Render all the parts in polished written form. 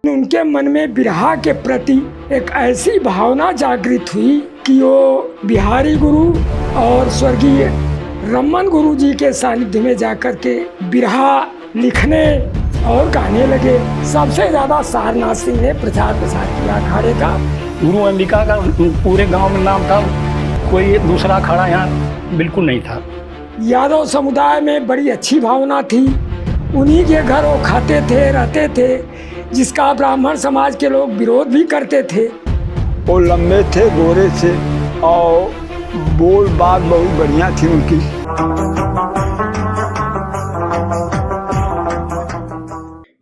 उनके मन में बिरहा के प्रति एक ऐसी भावना जागृत हुई कि वो बिहारी गुरु और स्वर्गीय रमन गुरु जी के सानिध्य में जाकर के बिरहा लिखने और गाने लगे। सबसे ज्यादा सारनाथ सिंह ने प्रचार प्रसार किया अखाड़े का। गुरु अंबिका का पूरे गांव में नाम था, कोई दूसरा अखाड़ा यहाँ बिल्कुल नहीं था। यादव समुदाय में बड़ी अच्छी भावना थी, उन्हीं के घर वो खाते थे, रहते थे, जिसका ब्राह्मण समाज के लोग विरोध भी करते थे। वो लंबे थे, गोरे थे और बोल बात बहुत बढ़िया थी उनकी।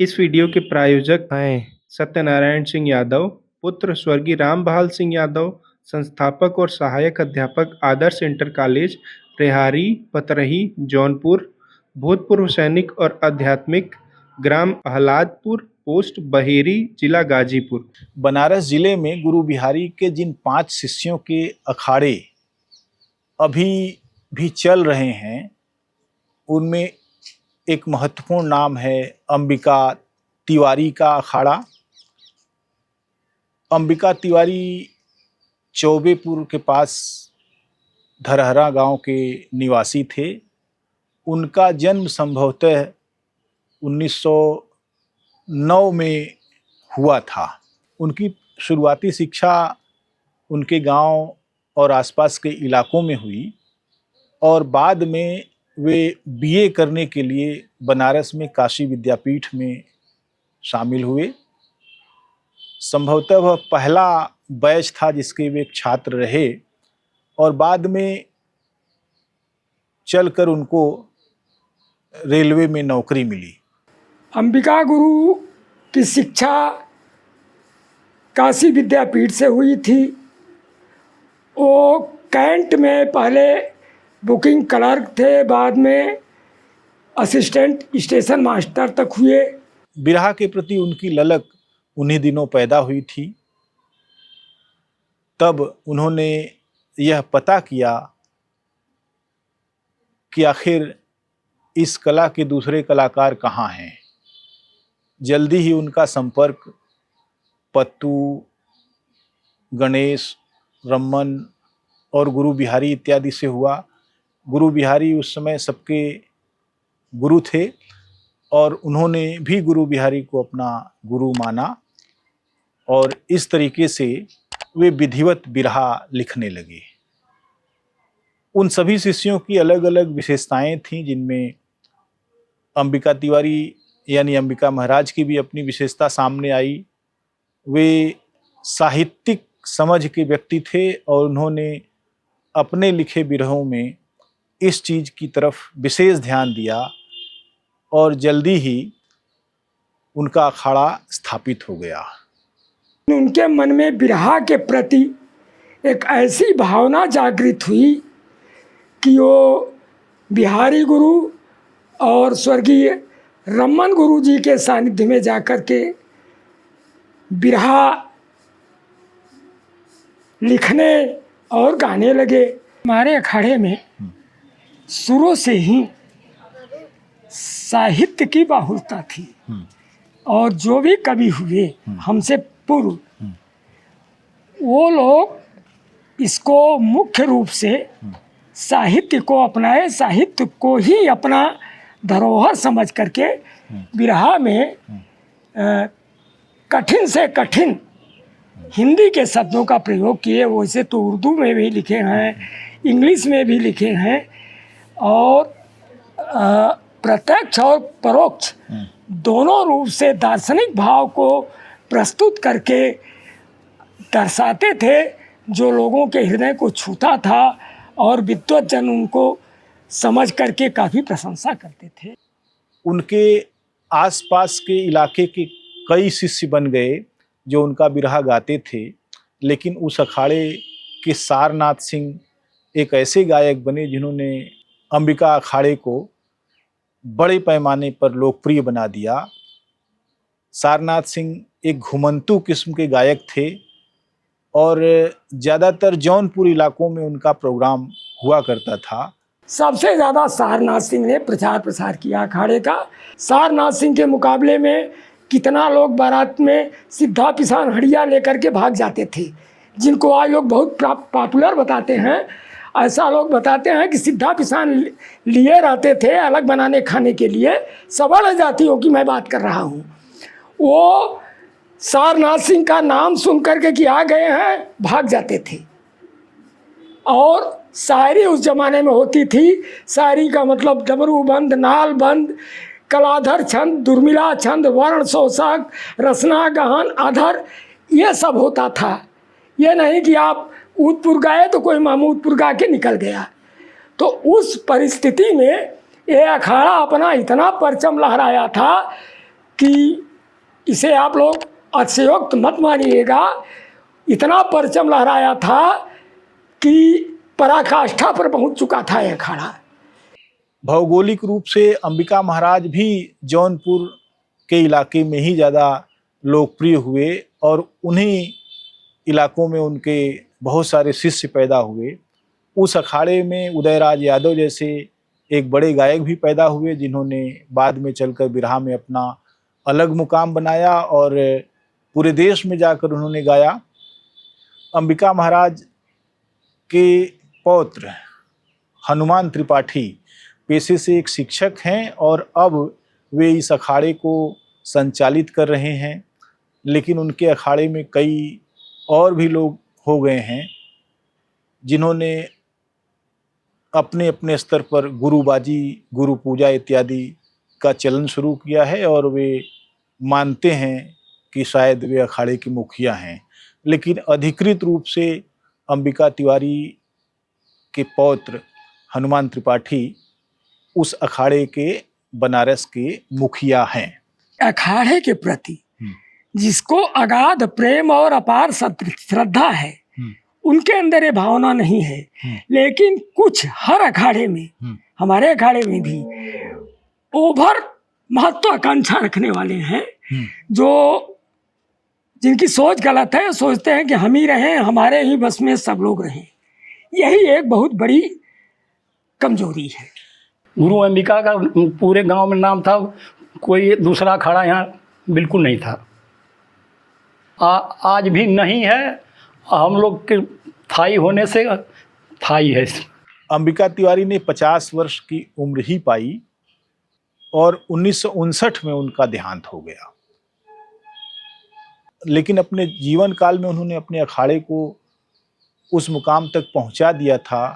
इस वीडियो के प्रायोजक हैं सत्यनारायण सिंह यादव, पुत्र स्वर्गीय रामबहाल सिंह यादव, संस्थापक और सहायक अध्यापक आदर्श इंटर कॉलेज रेहारी पतरही जौनपुर, भूतपूर्व सैनिक और आध्यात्मिक, ग्राम आह्लादपुर, पोस्ट बहेरी, जिला गाजीपुर। बनारस जिले में गुरु बिहारी के जिन 5 शिष्यों के अखाड़े अभी भी चल रहे हैं, उनमें एक महत्वपूर्ण नाम है अंबिका तिवारी का अखाड़ा। अंबिका तिवारी चौबेपुर के पास धरहरा गांव के निवासी थे। उनका जन्म संभवतः 1909 में हुआ था। उनकी शुरुआती शिक्षा उनके गांव और आसपास के इलाकों में हुई और बाद में वे बीए करने के लिए बनारस में काशी विद्यापीठ में शामिल हुए। संभवतः वह पहला बैच था जिसके वे एक छात्र रहे और बाद में चलकर उनको रेलवे में नौकरी मिली। अंबिका गुरु की शिक्षा काशी विद्यापीठ से हुई थी। वो कैंट में पहले बुकिंग क्लर्क थे, बाद में असिस्टेंट स्टेशन मास्टर तक हुए। बिरहा के प्रति उनकी ललक उन्हीं दिनों पैदा हुई थी। तब उन्होंने यह पता किया कि आखिर इस कला के दूसरे कलाकार कहाँ हैं। जल्दी ही उनका संपर्क पत्तू, गणेश, रमन और गुरु बिहारी इत्यादि से हुआ। गुरु बिहारी उस समय सबके गुरु थे और उन्होंने भी गुरु बिहारी को अपना गुरु माना और इस तरीके से वे विधिवत बिरहा लिखने लगे। उन सभी शिष्यों की अलग अलग विशेषताएं थीं, जिनमें अंबिका तिवारी यानी अंबिका महाराज की भी अपनी विशेषता सामने आई। वे साहित्यिक समझ के व्यक्ति थे और उन्होंने अपने लिखे बिरहों में इस चीज़ की तरफ विशेष ध्यान दिया और जल्दी ही उनका अखाड़ा स्थापित हो गया। उनके मन में बिरहा के प्रति एक ऐसी भावना जागृत हुई कि वो बिहारी गुरु और स्वर्गीय रमन गुरु जी के सानिध्य में जाकर के बिरहा लिखने और गाने लगे। हमारे अखाड़े में शुरू से ही साहित्य की बाहुल्यता थी और जो भी कवि हुए हमसे पूर्व, वो लोग इसको मुख्य रूप से साहित्य को अपनाए, साहित्य को ही अपना धरोहर समझ करके बिरहा में कठिन से कठिन हिंदी के शब्दों का प्रयोग किए। वैसे तो उर्दू में भी लिखे हैं, इंग्लिश में भी लिखे हैं और प्रत्यक्ष और परोक्ष दोनों रूप से दार्शनिक भाव को प्रस्तुत करके दर्शाते थे, जो लोगों के हृदय को छूता था और विद्वत जन उनको समझ करके काफ़ी प्रशंसा करते थे। उनके आसपास के इलाके के कई शिष्य बन गए जो उनका बिरहा गाते थे, लेकिन उस अखाड़े के सारनाथ सिंह एक ऐसे गायक बने जिन्होंने अंबिका अखाड़े को बड़े पैमाने पर लोकप्रिय बना दिया। सारनाथ सिंह एक घुमंतू किस्म के गायक थे और ज़्यादातर जौनपुर इलाकों में उनका प्रोग्राम हुआ करता था। सबसे ज़्यादा सारनाथ सिंह ने प्रचार प्रसार किया अखाड़े का। सारनाथ सिंह के मुकाबले में कितना लोग बारात में सिद्धा पिसान हड़िया लेकर के भाग जाते थे, जिनको आज लोग बहुत पॉपुलर बताते हैं। ऐसा लोग बताते हैं कि सिद्धा पिसान लिए रहते थे अलग बनाने खाने के लिए। सवर्ण जातियों की मैं बात कर रहा हूँ। वो सारनाथ सिंह का नाम सुन करके कि आ गए हैं, भाग जाते थे। और शायरी उस ज़माने में होती थी। शायरी का मतलब डमरू बंद, नाल बंद, कलाधर छंद, दुर्मिला छंद, वर्ण शोषक, रसना गहन अधर, ये सब होता था। ये नहीं कि आप ऊदपुर गए तो कोई महमूदपुर गा के निकल गया। तो उस परिस्थिति में ये अखाड़ा अपना इतना परचम लहराया था कि इसे आप लोग अतिशयोक्त मत मानिएगा। इतना परचम लहराया था कि पराकाष्ठा पर पहुंच चुका था यह अखाड़ा। भौगोलिक रूप से अंबिका महाराज भी जौनपुर के इलाके में ही ज़्यादा लोकप्रिय हुए और उन्हीं इलाकों में उनके बहुत सारे शिष्य पैदा हुए। उस अखाड़े में उदयराज यादव जैसे एक बड़े गायक भी पैदा हुए, जिन्होंने बाद में चलकर बिरहा में अपना अलग मुकाम बनाया और पूरे देश में जाकर उन्होंने गाया। अंबिका महाराज के पौत्र हनुमान त्रिपाठी पेशे से एक शिक्षक हैं और अब वे इस अखाड़े को संचालित कर रहे हैं। लेकिन उनके अखाड़े में कई और भी लोग हो गए हैं जिन्होंने अपने अपने स्तर पर गुरुबाजी, गुरु पूजा इत्यादि का चलन शुरू किया है और वे मानते हैं कि शायद वे अखाड़े के मुखिया हैं। लेकिन अधिकृत रूप से अंबिका तिवारी के पौत्र हनुमान त्रिपाठी उस अखाड़े के बनारस के मुखिया हैं। अखाड़े के प्रति जिसको अगाध प्रेम और अपार श्रद्धा है, उनके अंदर ये भावना नहीं है। लेकिन कुछ हर अखाड़े में, हमारे अखाड़े में भी ओभर महत्वाकांक्षा रखने वाले हैं, जो जिनकी सोच गलत है, सोचते हैं कि हम ही रहें, हमारे ही बस में सब लोग रहें। यही एक बहुत बड़ी कमजोरी है। गुरु अंबिका का पूरे गांव में नाम था, कोई दूसरा अखाड़ा यहाँ बिल्कुल नहीं था। आज भी नहीं है। हम लोग के थाई होने से थाई है। अंबिका तिवारी ने 50 वर्ष की उम्र ही पाई और 1959 में उनका देहांत हो गया। लेकिन अपने जीवन काल में उन्होंने अपने अखाड़े को उस मुकाम तक पहुंचा दिया था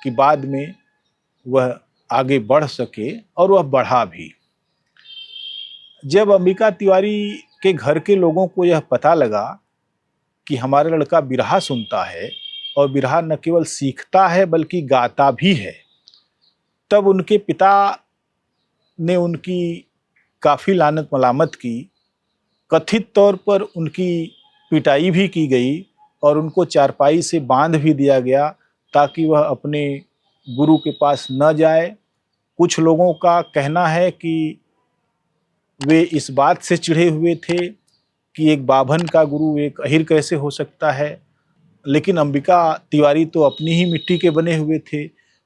कि बाद में वह आगे बढ़ सके और वह बढ़ा भी। जब अंबिका तिवारी के घर के लोगों को यह पता लगा कि हमारा लड़का बिरहा सुनता है और बिरहा न केवल सीखता है बल्कि गाता भी है, तब उनके पिता ने उनकी काफ़ी लानत मलामत की। कथित तौर पर उनकी पिटाई भी की गई और उनको चारपाई से बांध भी दिया गया ताकि वह अपने गुरु के पास न जाए। कुछ लोगों का कहना है कि वे इस बात से चिढ़े हुए थे कि एक बाभन का गुरु एक अहिर कैसे हो सकता है। लेकिन अंबिका तिवारी तो अपनी ही मिट्टी के बने हुए थे।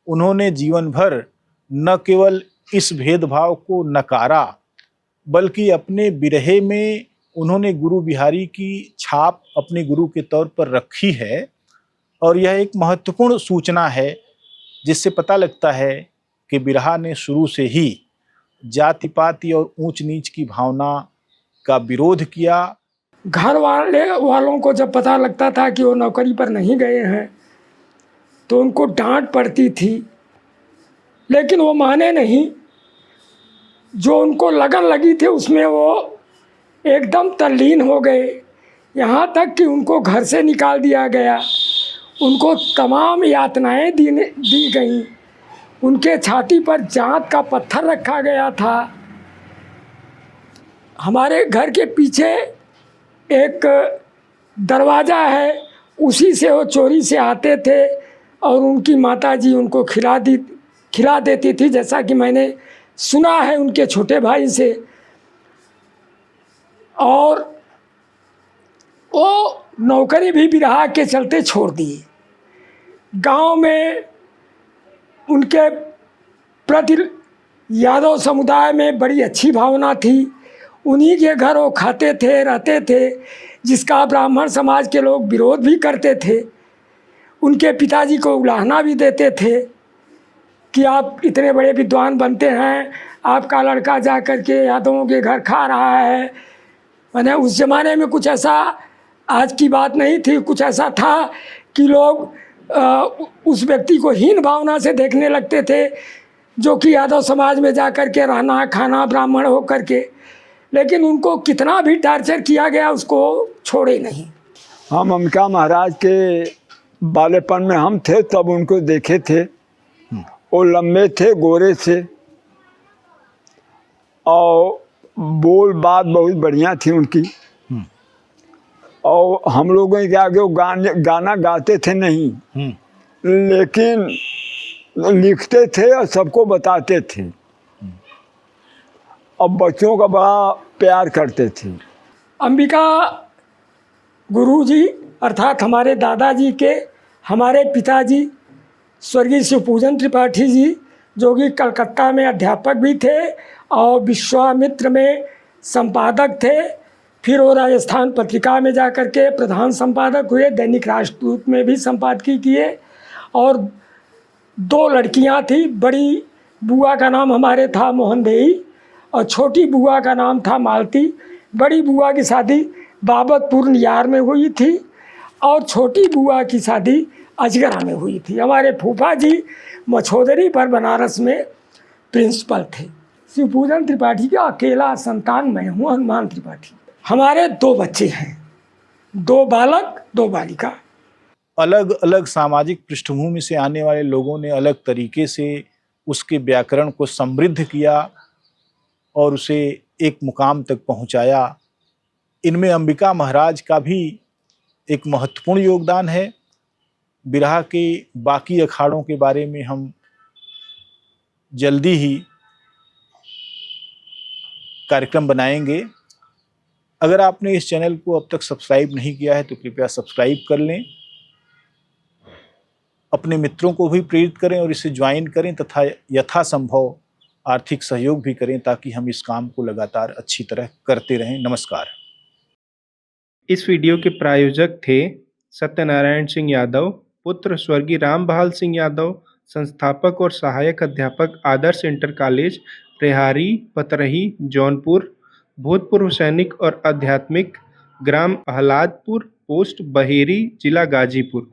उन्होंने जीवन भर न केवल इस भेदभाव को नकारा बल्कि अपने बिरहे में उन्होंने गुरु बिहारी की छाप अपने गुरु के तौर पर रखी है। और यह एक महत्वपूर्ण सूचना है जिससे पता लगता है कि बिरहा ने शुरू से ही जाति पाति और ऊंच नीच की भावना का विरोध किया। घर वालों को जब पता लगता था कि वो नौकरी पर नहीं गए हैं तो उनको डांट पड़ती थी, लेकिन वो माने नहीं। जो उनको लगन लगी थी उसमें वो एकदम तल्लीन हो गए, यहाँ तक कि उनको घर से निकाल दिया गया। उनको तमाम यातनाएं दी गईं। उनके छाती पर जांत का पत्थर रखा गया था। हमारे घर के पीछे एक दरवाज़ा है, उसी से वो चोरी से आते थे और उनकी माताजी उनको खिला देती थी, जैसा कि मैंने सुना है उनके छोटे भाई से। और वो नौकरी भी बिरहा के चलते छोड़ दिए। गांव में उनके प्रति यादव समुदाय में बड़ी अच्छी भावना थी। उन्हीं के घर वो खाते थे, रहते थे, जिसका ब्राह्मण समाज के लोग विरोध भी करते थे। उनके पिताजी को उलाहना भी देते थे कि आप इतने बड़े विद्वान बनते हैं, आपका लड़का जा कर के यादवों के घर खा रहा है। मैंने उस ज़माने में कुछ ऐसा, आज की बात नहीं थी, कुछ ऐसा था कि लोग उस व्यक्ति को हीन भावना से देखने लगते थे जो कि यादव समाज में जा कर के रहना खाना ब्राह्मण हो कर के। लेकिन उनको कितना भी टार्चर किया गया उसको छोड़े नहीं। हम अंबिका महाराज के बालेपन में हम थे तब उनको देखे थे। वो लंबे थे, गोरे थे और बोल बात बहुत बढ़िया थी उनकी। और हम लोगों के आगे वो गाना गाते थे नहीं, लेकिन लिखते थे और सबको बताते थे। और बच्चों का बड़ा प्यार करते थे। अंबिका गुरु जी अर्थात हमारे दादाजी के हमारे पिताजी स्वर्गीय शिवपूजन त्रिपाठी जी, जो कि कलकत्ता में अध्यापक भी थे और विश्वामित्र में संपादक थे। फिर वो राजस्थान पत्रिका में जा कर के प्रधान संपादक हुए, दैनिक राष्ट्रदूत में भी संपादकीय किए। और 2 लड़कियां थी, बड़ी बुआ का नाम हमारे था मोहनदेही और छोटी बुआ का नाम था मालती। बड़ी बुआ की शादी बाबतपुर नियार में हुई थी और छोटी बुआ की शादी अजगरा में हुई थी। हमारे फूफा जी मछोदरी पर बनारस में प्रिंसिपल थे। शिवपूजन त्रिपाठी का अकेला संतान मैं हूँ, हनुमान त्रिपाठी। हमारे 2 बच्चे हैं, 2 बालक 2 बालिका। अलग अलग सामाजिक पृष्ठभूमि से आने वाले लोगों ने अलग तरीके से उसके व्याकरण को समृद्ध किया और उसे एक मुकाम तक पहुंचाया। इनमें अंबिका महाराज का भी एक महत्वपूर्ण योगदान है। बिरहा के बाकी अखाड़ों के बारे में हम जल्दी ही कार्यक्रम बनाएंगे। अगर आपने इस चैनल को अब तक सब्सक्राइब नहीं किया है तो कृपया सब्सक्राइब कर लें, अपने मित्रों को भी प्रेरित करें और इसे ज्वाइन करें तथा यथासंभव आर्थिक सहयोग भी करें ताकि हम इस काम को लगातार अच्छी तरह करते रहें। नमस्कार। इस वीडियो के प्रायोजक थे सत्यनारायण सिंह यादव, पुत्र स्वर्गीय रामबहाल सिंह यादव, संस्थापक और सहायक अध्यापक आदर्श इंटर कॉलेज रेहारी पतरही जौनपुर, भूतपूर्व सैनिक और आध्यात्मिक, ग्राम अहलादपुर, पोस्ट बहेरी, जिला गाजीपुर।